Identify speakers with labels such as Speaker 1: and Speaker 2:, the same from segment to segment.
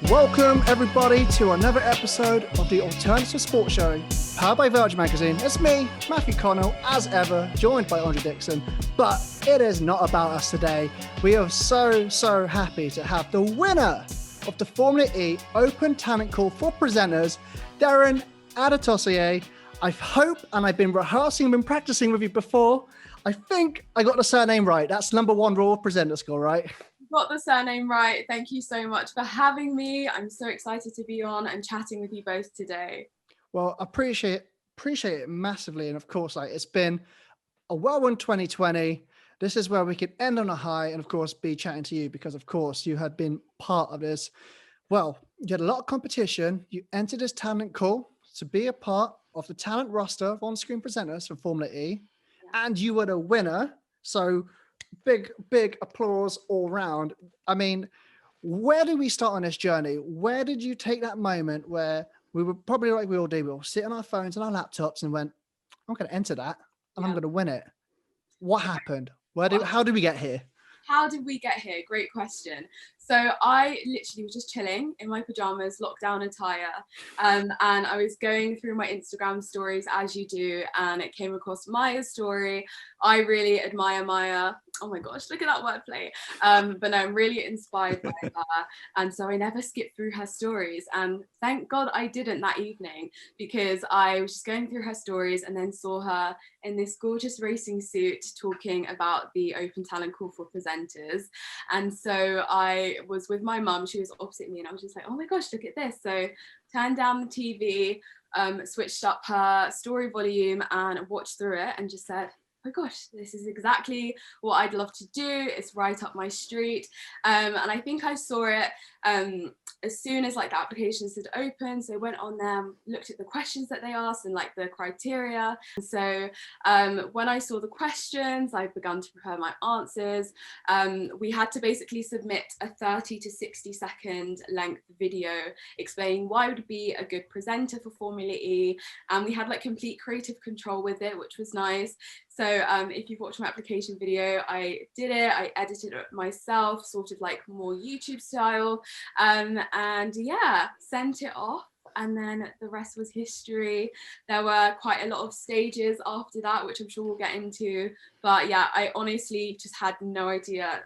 Speaker 1: Welcome everybody to another episode of the Alternative Sports Show, powered by Virgin Magazine. It's me, Matthew Connell, as ever, joined by Dixon. But it is not about us today. We are so happy to have the winner of the Formula E Open Talent Call for presenters, Derin Adetosoye. I hope, and I've been rehearsing, been practicing with you before. I think I got the surname right. That's number one rule of presenter school, right?
Speaker 2: Got the surname right. Thank you so much for having me. I'm so excited to be on and chatting with you both today.
Speaker 1: Well, I appreciate it massively. And of course, it's been a whirlwind 2020. This is where we can end on a high and of course be chatting to you because of course you had been part of this. Well, you had a lot of competition. You entered this talent call to be a part of the talent roster of on-screen presenters for Formula E. And you were the winner. So big applause all round. I mean, where did we start on this journey? Where did you take that moment where we were probably like we all do, we'll sit on our phones and our laptops and went, I'm going to enter that and I'm going to win it. What happened? How did we get here?
Speaker 2: How did we get here? Great question. So I literally was just chilling in my pajamas, lockdown attire, and I was going through my Instagram stories as you do, and it came across Maya's story. I really admire Maya. Oh my gosh, look at that wordplay. But no, I'm really inspired by her, and so I never skipped through her stories. And thank God I didn't that evening, because I was just going through her stories and then saw her in this gorgeous racing suit talking about the Open Talent Call for presenters. And so I was with my mum, she was opposite me, and I was just like, oh my gosh, look at this. So turned down the TV, switched up her story volume and watched through it and just said, oh my gosh, this is exactly what I'd love to do. It's right up my street. And I think I saw it as soon as the applications had opened. So I went on them, looked at the questions that they asked and the criteria. And so when I saw the questions, I began to prepare my answers. We had to basically submit a 30 to 60 second length video explaining why I would be a good presenter for Formula E. And we had complete creative control with it, which was nice. So if you've watched my application video, I did it, I edited it myself, sort of more YouTube style, and yeah, sent it off. And then the rest was history. There were quite a lot of stages after that, which I'm sure we'll get into. But yeah, I honestly just had no idea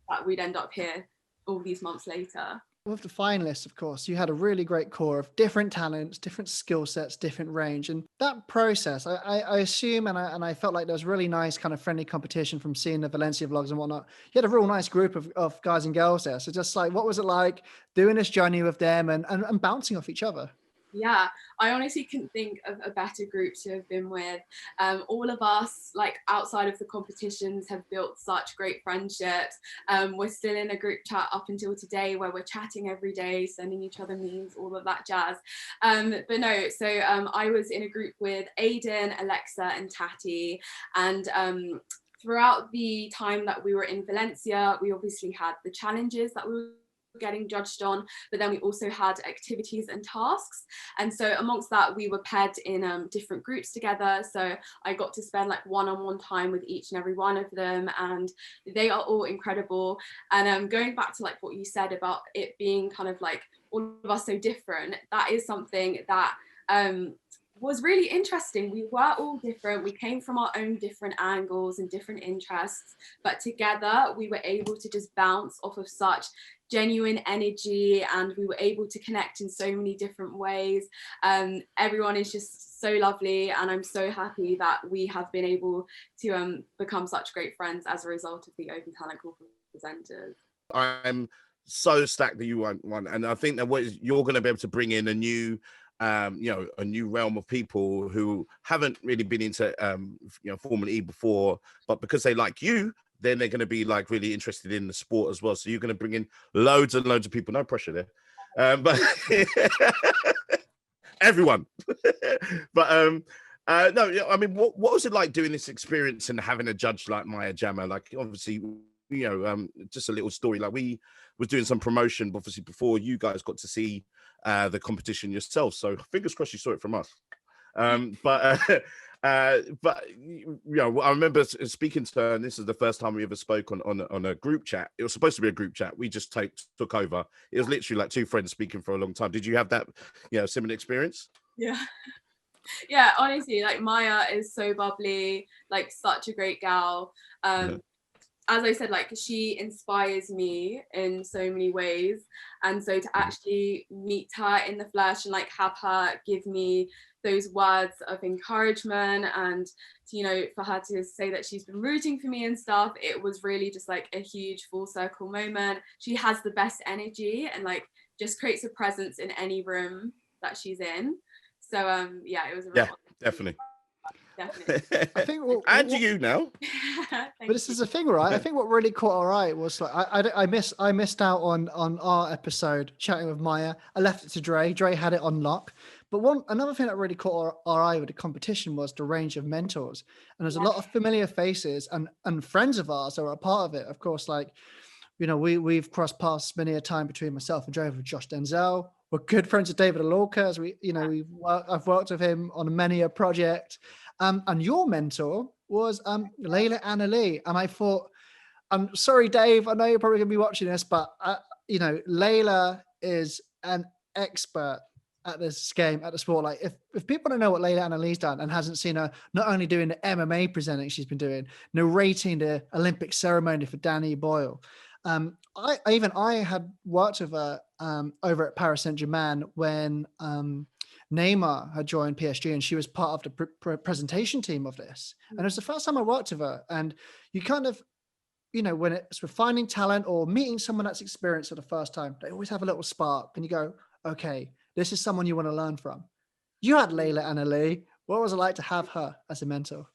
Speaker 2: that we'd end up here all these months later.
Speaker 1: With the finalists, of course, you had a really great core of different talents, different skill sets, different range. And that process, I assume, and I felt like there was really nice kind of friendly competition from seeing the Valencia vlogs and whatnot. You had a real nice group of guys and girls there. So just what was it like doing this journey with them and bouncing off each other?
Speaker 2: Yeah, I honestly couldn't think of a better group to have been with. All of us, outside of the competitions, have built such great friendships. We're still in a group chat up until today where we're chatting every day, sending each other memes, all of that jazz. But no, so I was in a group with Aiden, Alexa and Tati, and throughout the time that we were in Valencia, we obviously had the challenges that we were getting judged on, but then we also had activities and tasks, and so amongst that we were paired in different groups together. So I got to spend one-on-one time with each and every one of them, and they are all incredible. And going back to what you said about it being kind of all of us so different, that is something that was really interesting. We were all different. We came from our own different angles and different interests, but together we were able to just bounce off of such genuine energy, and we were able to connect in so many different ways. Everyone is just so lovely, and I'm so happy that we have been able to become such great friends as a result of the Open Talent Call for presenters.
Speaker 3: I'm so stacked that you won, and I think that you're going to be able to bring in a new a new realm of people who haven't really been into Formula E before, but because they like you, then they're going to be really interested in the sport as well. So you're going to bring in loads and loads of people. No pressure there, but everyone. But no, I mean, what was it like doing this experience and having a judge like Maya Jama? Obviously, just a little story. We was doing some promotion, obviously, before you guys got to see the competition yourself. So fingers crossed you saw it from us. But But I remember speaking to her, and this is the first time we ever spoke on a group chat. It was supposed to be a group chat. We just took over. It was literally like two friends speaking for a long time. Did you have that, similar experience?
Speaker 2: Yeah. Yeah, honestly, like Maya is so bubbly, like such a great gal. As I said, like she inspires me in so many ways, and so to actually meet her in the flesh and like have her give me those words of encouragement, and for her to say that she's been rooting for me and stuff, it was really just like a huge full circle moment. She has the best energy and like just creates a presence in any room that she's in. So yeah, it was a real
Speaker 3: definitely.
Speaker 1: I think
Speaker 3: and you now.
Speaker 1: But this is the thing, right? I think what really caught our eye was like I missed out on our episode chatting with Maya. I left it to Dre. Dre had it on lock. But another thing that really caught our eye with the competition was the range of mentors. And there's a lot of familiar faces and friends of ours that are a part of it. Of course, like, we've crossed paths many a time between myself and Dre with Josh Denzel. We're good friends with David Alorca, as I've worked with him on many a project. And your mentor was Layla Anna Lee. And I thought, I'm sorry, Dave, I know you're probably going to be watching this, but Layla is an expert at this game, at the sport. Like, if people don't know what Layla Anna Lee's done and hasn't seen her not only doing the MMA presenting she's been doing, narrating the Olympic ceremony for Danny Boyle. I had worked with her over at Paris Saint-Germain when Neymar had joined PSG, and she was part of the presentation team of this. And it was the first time I worked with her. And you kind of, when it's refining talent or meeting someone that's experienced for the first time, they always have a little spark, and you go, okay, this is someone you want to learn from. You had Layla Anna Lee. What was it like to have her as a mentor?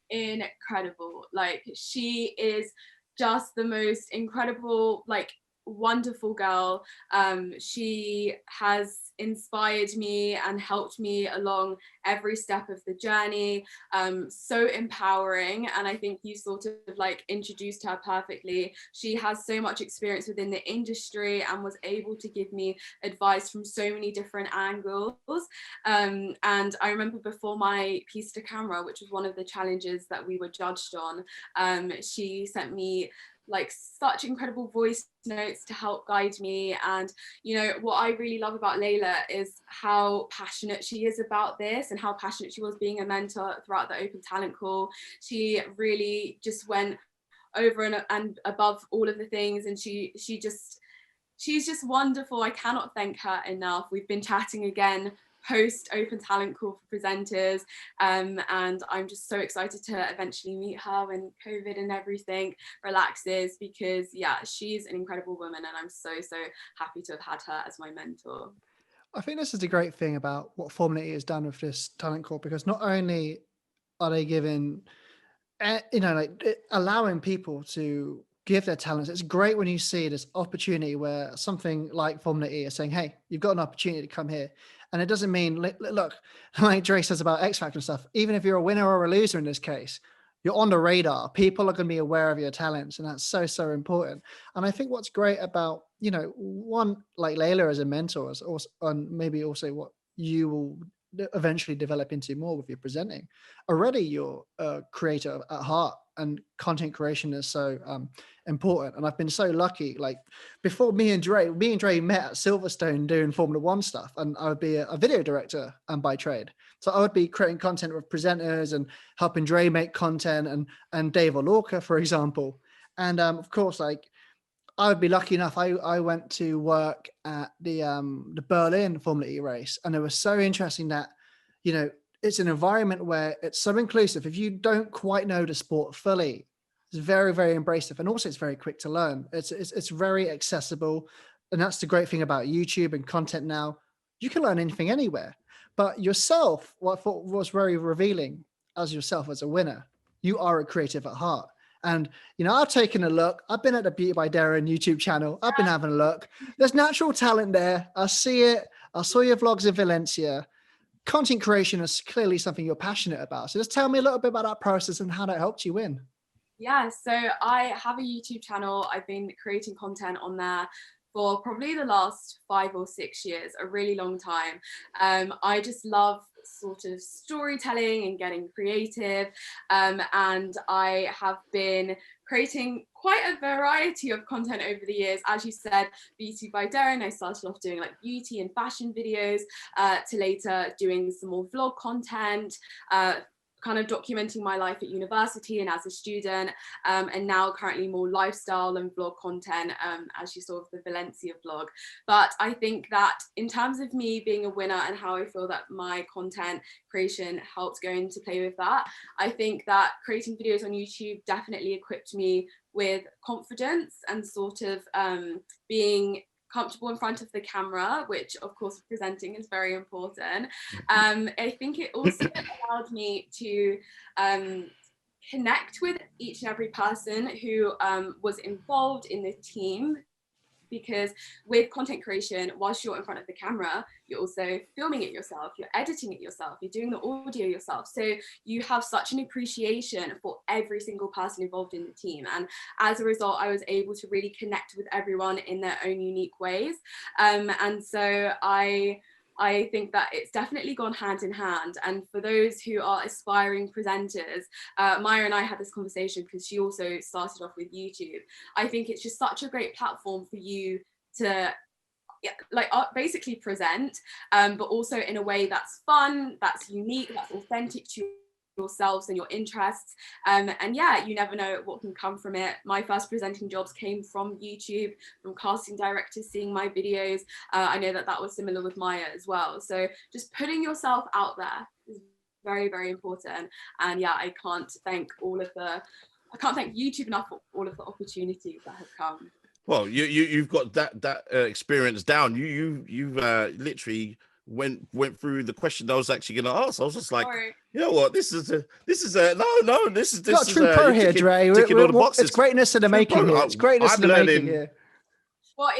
Speaker 2: Incredible. Like, she is just the most incredible, like, wonderful girl. She has inspired me and helped me along every step of the journey. So empowering, and I think you sort of like introduced her perfectly. She has so much experience within the industry and was able to give me advice from so many different angles. And I remember before my piece to camera, which was one of the challenges that we were judged on, she sent me like such incredible voice notes to help guide me. And what I really love about Layla is how passionate she is about this, and how passionate she was being a mentor throughout the Open Talent Call. She really just went over and above all of the things, and she's just wonderful. I cannot thank her enough. We've been chatting again post Open Talent Call for presenters, and I'm just so excited to eventually meet her when COVID and everything relaxes, because she's an incredible woman, and I'm so happy to have had her as my mentor.
Speaker 1: I think this is the great thing about what Formula E has done with this talent call, because not only are they giving, allowing people to give their talents. It's great when you see this opportunity where something like Formula E is saying, hey, you've got an opportunity to come here. And it doesn't mean, look, like Dre says about X Factor and stuff, even if you're a winner or a loser in this case, you're on the radar. People are going to be aware of your talents. And that's so important. And I think what's great about, one like Layla as a mentor is also, and maybe also what you will eventually develop into more with your presenting. Already you're a creator at heart, and content creation is so important. And I've been so lucky, like before me and Dre met at Silverstone doing Formula One stuff, and I would be a video director by trade. So I would be creating content with presenters and helping Dre make content and Dave Alorca, for example. And of course, like I would be lucky enough. I went to work at the Berlin Formula E race, and it was so interesting that, it's an environment where it's so inclusive. If you don't quite know the sport fully, it's very, very embracive, and also it's very quick to learn. It's very accessible, and that's the great thing about YouTube and content now. You can learn anything anywhere. But yourself, what I thought was very revealing as yourself as a winner, you are a creative at heart. And, I've taken a look. I've been at the Beauty by Derin YouTube channel. I've been having a look. There's natural talent there. I see it. I saw your vlogs in Valencia. Content creation is clearly something you're passionate about. So just tell me a little bit about that process and how that helped you win.
Speaker 2: Yeah, so I have a YouTube channel. I've been creating content on there for probably the last 5 or 6 years, a really long time. I just love sort of storytelling and getting creative. And I have been creating quite a variety of content over the years. As you said, Beauty by Derin, I started off doing like beauty and fashion videos, to later doing some more vlog content, kind of documenting my life at university and as a student, and now currently more lifestyle and vlog content, as you saw with the Valencia vlog. But I think that in terms of me being a winner and how I feel that my content creation helped go into play with that, I think that creating videos on YouTube definitely equipped me with confidence and sort of being comfortable in front of the camera, which of course presenting is very important. I think it also allowed me to connect with each and every person who was involved in the team, because with content creation, whilst you're in front of the camera, you're also filming it yourself, you're editing it yourself, you're doing the audio yourself. So you have such an appreciation for every single person involved in the team. And as a result, I was able to really connect with everyone in their own unique ways. And so I think that it's definitely gone hand in hand. And for those who are aspiring presenters, Maya and I had this conversation because she also started off with YouTube. I think it's just such a great platform for you to basically present, but also in a way that's fun, that's unique, that's authentic to yourselves and your interests, and yeah, you never know what can come from it. My first presenting jobs came from YouTube, from casting directors seeing my videos. I know that was similar with Maya as well. So just putting yourself out there is very, very important. And yeah, I can't thank YouTube enough for all of the opportunities that have come.
Speaker 3: Well, you've got that experience down. You've literally went through the question I was actually going to ask. I was just like,
Speaker 2: Sorry.
Speaker 3: you know what, this is
Speaker 1: Not true pro here, Dre.
Speaker 3: ticking all the boxes.
Speaker 1: It's greatness in the making here. It's greatness in the making here.
Speaker 2: Well,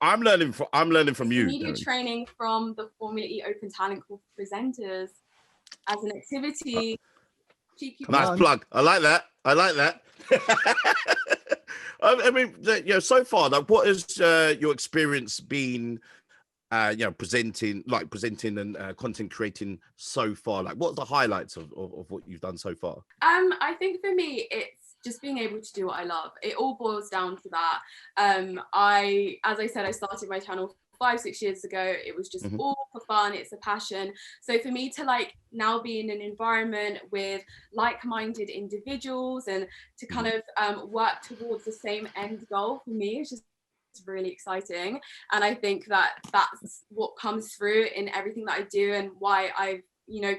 Speaker 3: I'm learning from you.
Speaker 2: Media training from the Formula E Open Talent Call for presenters as an activity.
Speaker 3: Nice plug. I like that. I mean, so far, like, what has your experience been? Presenting and content creating so far. Like, what are the highlights of what you've done so far?
Speaker 2: I think for me, it's just being able to do what I love. It all boils down to that. As I said, I started my channel 5-6 years ago. It was just all for fun. It's a passion. So for me to now be in an environment with like-minded individuals and to kind of work towards the same end goal, for me, it's just really exciting. And I think that that's what comes through in everything that I do and why I've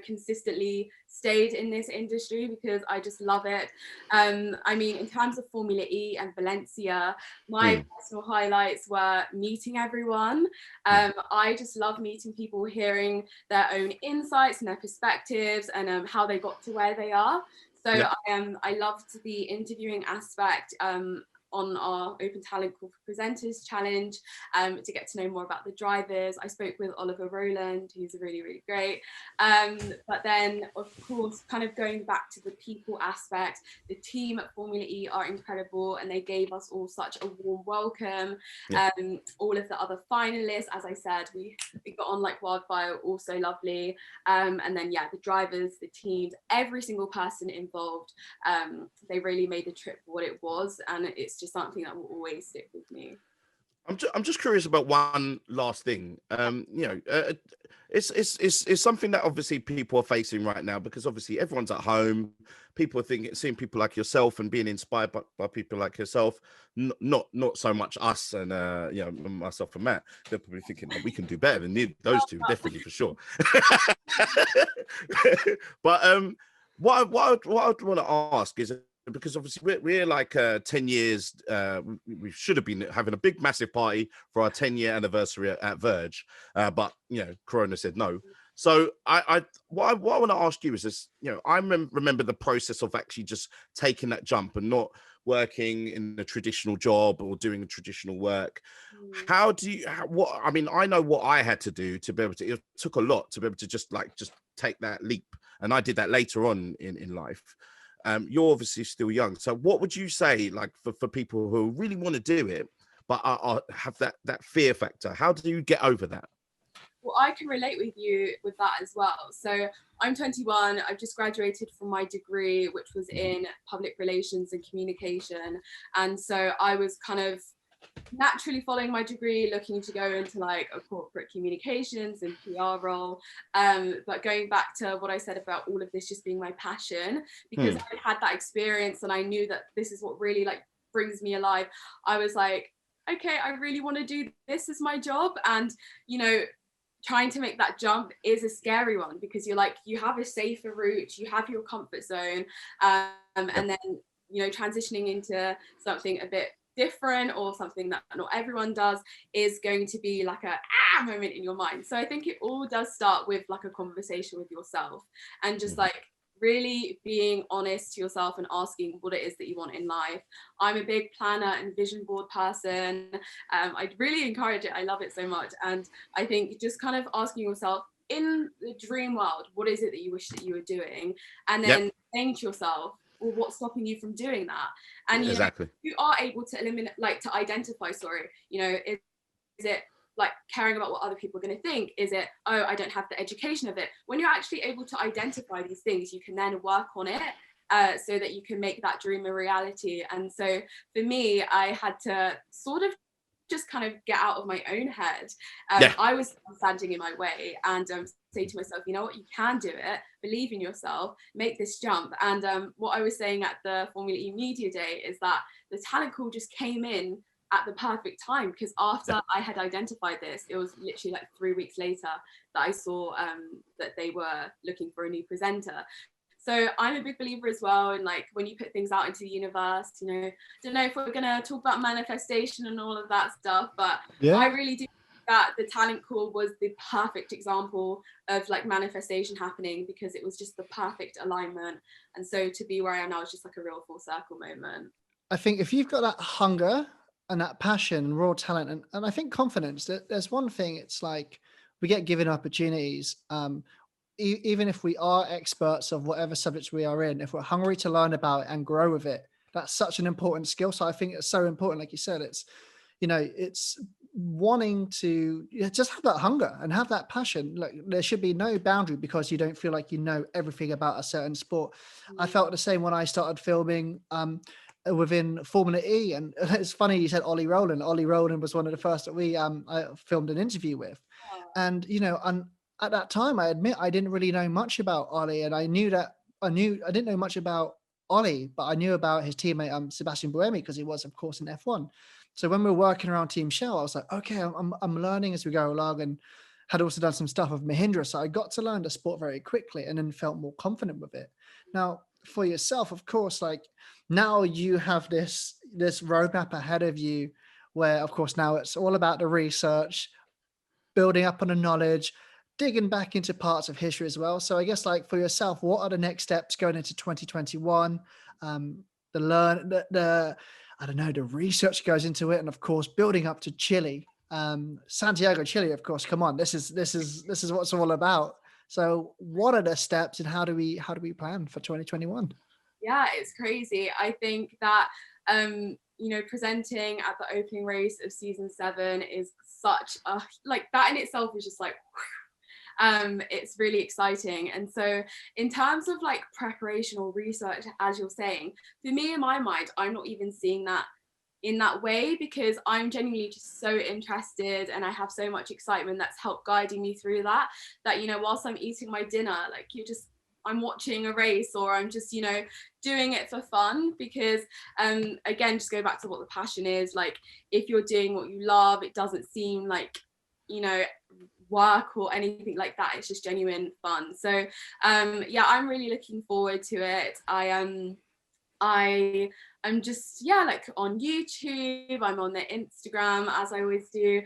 Speaker 2: consistently stayed in this industry, because I just love it. I mean, in terms of Formula E and Valencia, my personal highlights were meeting everyone. I just love meeting people, hearing their own insights and their perspectives and how they got to where they are. So I loved the interviewing aspect on our Open Talent Call for Presenters challenge, to get to know more about the drivers. I spoke with Oliver Rowland, who's really, really great. But then, of course, kind of going back to the people aspect, the team at Formula E are incredible and they gave us all such a warm welcome. All of the other finalists, as I said, we got on like wildfire, also lovely. And then, the drivers, the teams, every single person involved, they really made the trip what it was. And it's just something that will always stick with me.
Speaker 3: I'm just curious about one last thing. It's something that obviously people are facing right now, because obviously everyone's at home. People are seeing people like yourself and being inspired by people like yourself. Not so much us and myself and Matt. They're probably thinking we can do better than those two, definitely, for sure. But what I want to ask is, because obviously we're like 10 years, we should have been having a big massive party for our 10-year anniversary at Verge, but Corona said no. So what I want to ask you is this: I remember the process of actually just taking that jump and not working in a traditional job or doing a traditional work. How do you? I know what I had to do to be able to. It took a lot to be able to just take that leap, and I did that later on in life. You're obviously still young, so what would you say, like, for people who really want to do it but have that fear factor? How do you get over that?
Speaker 2: Well, I can relate with you with that as well. So I'm 21. I've just graduated from my degree, which was in public relations and communication. And so I was kind of naturally following my degree, looking to go into like a corporate communications and PR role. But going back to what I said about all of this just being my passion, because I had that experience and I knew that this is what really like brings me alive. I was like, okay, I really want to do this as my job. And, you know, trying to make that jump is a scary one because you're like, you have a safer route, you have your comfort zone, and then, you know, transitioning into something a bit different or something that not everyone does is going to be like a moment in your mind. So I think it all does start with like a conversation with yourself and just like really being honest to yourself and asking what it is that you want in life. I'm a big planner and vision board person. I'd really encourage it. I love it so much. And I think just kind of asking yourself, in the dream world, what is it that you wish that you were doing? And then saying to yourself, well, what's stopping you from doing that? And you know, you are able to eliminate, like to identify, you know, is it like caring about what other people are going to think? Is it, oh, I don't have the education of it? When you're actually able to identify these things, you can then work on it so that you can make that dream a reality. And so for me, I had to sort of just kind of get out of my own head. I was standing in my way and say to myself, you know what, you can do it, believe in yourself, make this jump. And what I was saying at the Formula E Media Day is that the talent call just came in at the perfect time, because after I had identified this, it was literally like 3 weeks later that I saw that they were looking for a new presenter. So I'm a big believer as well in like when you put things out into the universe, you know, I don't know if we're going to talk about manifestation and all of that stuff, but I really do think that the talent call was the perfect example of like manifestation happening, because it was just the perfect alignment. And so to be where I am now is just like a real full circle moment.
Speaker 1: I think if you've got that hunger and that passion and raw talent and I think confidence, there's one thing, it's like we get given opportunities. Even if we are experts of whatever subjects we are in, if we're hungry to learn about it and grow with it, that's such an important skill. So I think it's so important, like you said, it's, you know, it's wanting to just have that hunger and have that passion. Like there should be no boundary because you don't feel like you know everything about a certain sport. I felt the same when I started filming within Formula E, and it's funny you said Ollie Rowland. Ollie Rowland was one of the first that we I filmed an interview with, and you know, and at that time, I admit I didn't really know much about Ollie, and I didn't know much about Ollie, but I knew about his teammate Sebastian Buemi because he was, of course, in F1. So when we were working around Team Shell, I was like, okay, I'm learning as we go along, and had also done some stuff with Mahindra, so I got to learn the sport very quickly, and then felt more confident with it. Now, for yourself, of course, like now you have this roadmap ahead of you, where of course now it's all about the research, building up on the knowledge, digging back into parts of history as well. So I guess like for yourself, what are the next steps going into 2021? The I don't know, the research goes into it, and of course building up to Chile, Santiago, Chile. Of course, come on, this is what it's all about. So what are the steps, and how do we plan for 2021?
Speaker 2: Yeah, it's crazy. I think that you know, presenting at the opening race of season 7 is such a, like, that in itself is just like it's really exciting. And so in terms of like preparation or research, as you're saying, for me, in my mind, I'm not even seeing that in that way, because I'm genuinely just so interested and I have so much excitement that's helped guiding me through that, you know, whilst I'm eating my dinner, like I'm watching a race, or I'm just, you know, doing it for fun, because again, just go back to what the passion is. Like if you're doing what you love, it doesn't seem like, you know, work or anything like that. It's just genuine fun. So yeah, I'm really looking forward to it. I'm just, yeah, like on YouTube, I'm on their Instagram, as I always do,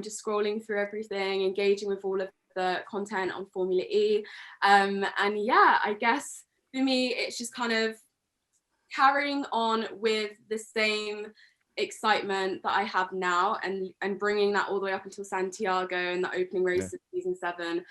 Speaker 2: just scrolling through everything, engaging with all of the content on Formula E. And yeah, I guess for me, it's just kind of carrying on with the same excitement that I have now, and bringing that all the way up until Santiago and the opening race of season season 7,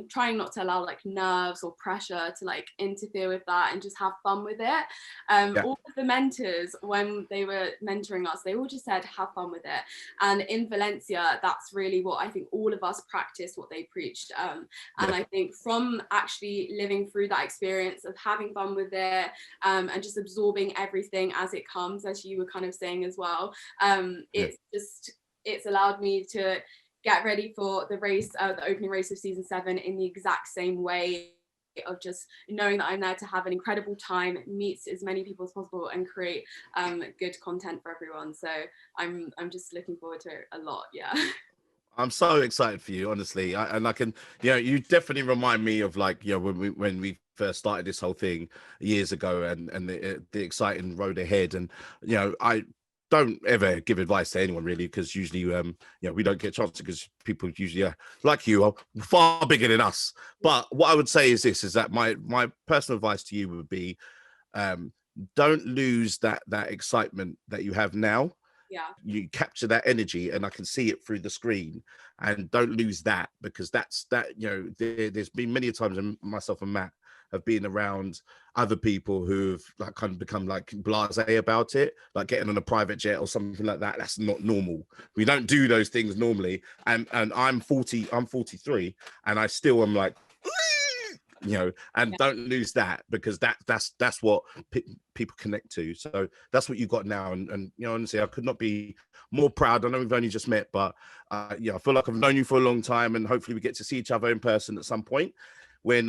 Speaker 2: trying not to allow like nerves or pressure to like interfere with that, and just have fun with it. All of the mentors, when they were mentoring us, they all just said have fun with it. And in Valencia, that's really what I think all of us practiced, what they preached. And I think from actually living through that experience of having fun with it, and just absorbing everything as it comes, as you were kind of saying as well, it's allowed me to get ready for the race, the opening race of season 7 in the exact same way, of just knowing that I'm there to have an incredible time, meet as many people as possible, and create good content for everyone. So I'm just looking forward to it a lot.
Speaker 3: I'm so excited for you, honestly. And I can, you definitely remind me of like, when we first started this whole thing years ago, and the exciting road ahead. And I don't ever give advice to anyone really, because usually we don't get a chance, because people usually like you are far bigger than us. But what I would say is this, is that my personal advice to you would be, don't lose that excitement that you have now. You capture that energy, and I can see it through the screen, and don't lose that, because that's there's been many times, and myself and Matt have been around other people who've like kind of become like blasé about it, like getting on a private jet or something like that. That's not normal. We don't do those things normally. And I'm 43, and I still am like, and don't lose that, because that's what people connect to. So that's what you got now. And honestly, I could not be more proud. I know we've only just met, but I feel like I've known you for a long time, and hopefully we get to see each other in person at some point when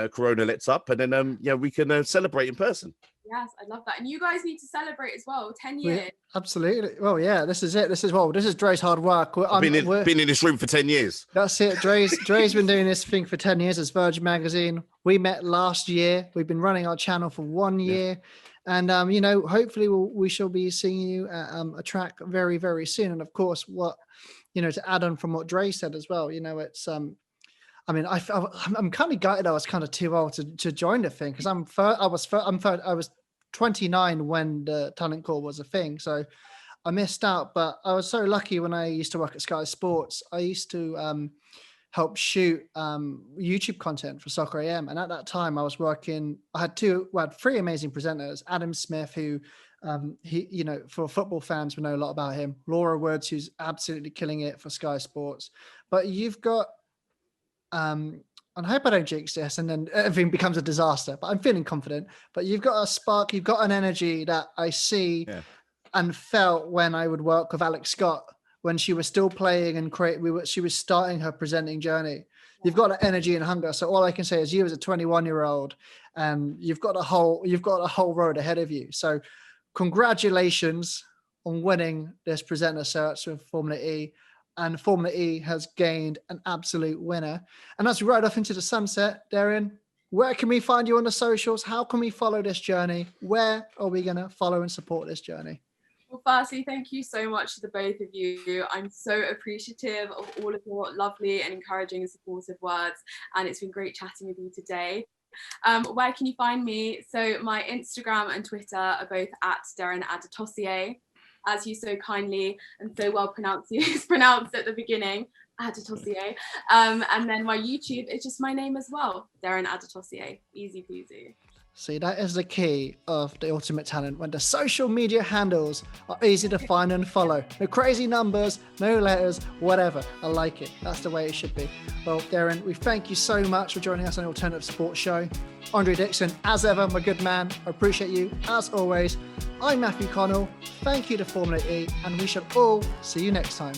Speaker 3: Corona lets up, and then we can celebrate in person.
Speaker 2: Yes, I love that. And you guys need to celebrate as well. 10 years.
Speaker 1: Yeah, absolutely. Well, yeah, this is it. This is Dre's hard work.
Speaker 3: I've been in this room for 10 years.
Speaker 1: That's it. Dre's been doing this thing for 10 years as Virgin Magazine. We met last year. We've been running our channel for 1 year. And, hopefully we shall be seeing you at a track very, very soon. And of course, to add on from what Dre said as well, it's, I'm kind of gutted I was kind of too old to join the thing, because I was 29 when the talent call was a thing, so I missed out. But I was so lucky when I used to work at Sky Sports. I used to help shoot YouTube content for Soccer AM, and at that time I had 3 amazing presenters. Adam Smith, who for football fans, we know a lot about him. Laura Woods, who's absolutely killing it for Sky Sports. But you've got and I hope I don't jinx this and then everything becomes a disaster, but I'm feeling confident. But you've got a spark, you've got an energy that I see and felt when I would work with Alex Scott, when she was still playing and she was starting her presenting journey. You've got that energy and hunger. So all I can say is, you as a 21-year-old, you've got a whole road ahead of you. So congratulations on winning this presenter search with Formula E. And Formula E has gained an absolute winner. And as we ride off into the sunset, Derin, where can we find you on the socials? How can we follow this journey? Where are we going to follow and support this journey?
Speaker 2: Well, firstly, thank you so much to the both of you. I'm so appreciative of all of your lovely and encouraging and supportive words. And it's been great chatting with you today. Where can you find me? So my Instagram and Twitter are both at Derin Adetosoye, as you so kindly and so well pronounced at the beginning, Adetosoye. And then my YouTube is just my name as well, Derin Adetosoye. Easy peasy.
Speaker 1: See, that is the key of the ultimate talent, when the social media handles are easy to find and follow. No crazy numbers, no letters, whatever. I like it. That's the way it should be. Well, Derin, we thank you so much for joining us on the Alternative Sports Show. Andre Dixon, as ever, my good man. I appreciate you, as always. I'm Matthew Connell. Thank you to Formula E, and we shall all see you next time.